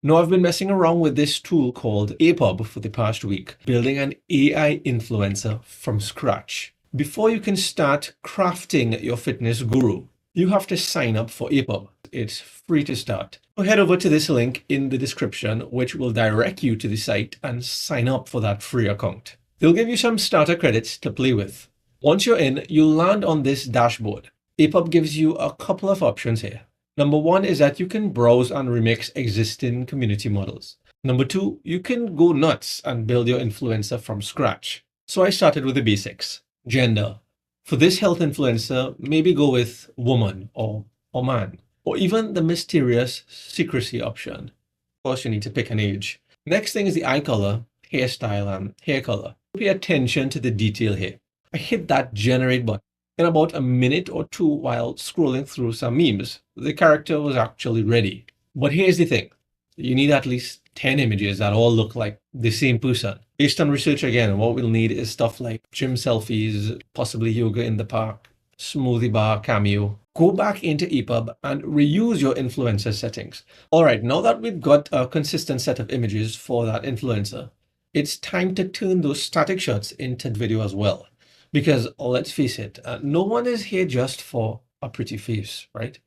Now, I've been messing around with this tool called APUB for the past week, building an AI influencer from scratch. Before you can start crafting your fitness guru, you have to sign up for APUB. It's free to start. So head over to this link in the description, which will direct you to the site and sign up for that free account. They'll give you some starter credits to play with. Once you're in, you'll land on this dashboard. APUB gives you a couple of options here. Number one is that you can browse and remix existing community models. Number two, you can go nuts and build your influencer from scratch. So I started with the basics. Gender. For this health influencer, maybe go with woman or man, or even the mysterious secrecy option. Of course, you need to pick an age. Next thing is the eye color, hairstyle, and hair color. Pay attention to the detail here. I hit that generate button. In about a minute or two while scrolling through some memes, the character was actually ready. But here's the thing. You need at least 10 images that all look like the same person. Based on research again, what we'll need is stuff like gym selfies, possibly yoga in the park, smoothie bar cameo. Go back into APUB and reuse your influencer settings. All right, now that we've got a consistent set of images for that influencer, it's time to turn those static shots into video as well. Because let's face it, no one is here just for a pretty face, right?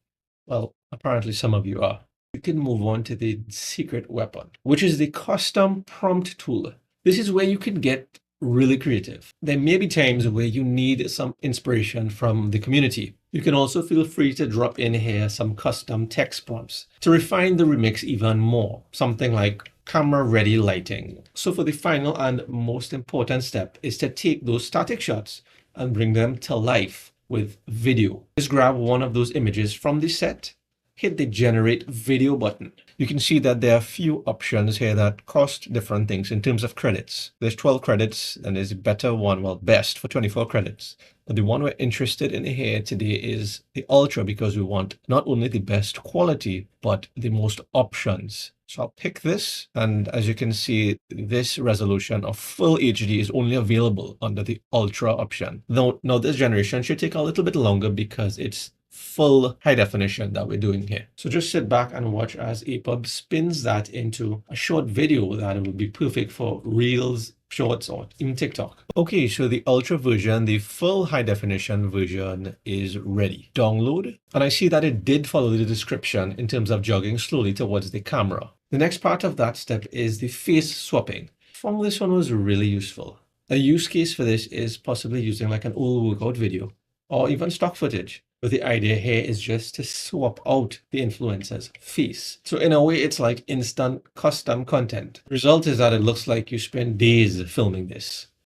Well, apparently some of you are. You can move on to the secret weapon, which is the custom prompt tool. This is where you can get really creative. There may be times where you need some inspiration from the community. You can also feel free to drop in here some custom text prompts to refine the remix even more. Something like camera ready lighting. So for the final and most important step is to take those static shots and bring them to life with video. Just grab one of those images from the set, hit the generate video button. You can see that there are a few options here that cost different things in terms of credits. There's 12 credits and there's a better one, well, best for 24 credits. But the one we're interested in here today is the Ultra because we want not only the best quality, but the most options. So I'll pick this, and as you can see, this resolution of full HD is only available under the Ultra option. Now this generation should take a little bit longer because it's full high definition that we're doing here. So just sit back and watch as APUB spins that into a short video that will be perfect for Reels, Shorts, or even TikTok. Okay, so the Ultra version, the full high definition version is ready. Download, and I see that it did follow the description in terms of jogging slowly towards the camera. The next part of that step is the face swapping. I found this one was really useful. A use case for this is possibly using like an old workout video or even stock footage. But the idea here is just to swap out the influencer's face. So in a way, it's like instant custom content. The result is that it looks like you spend days filming this.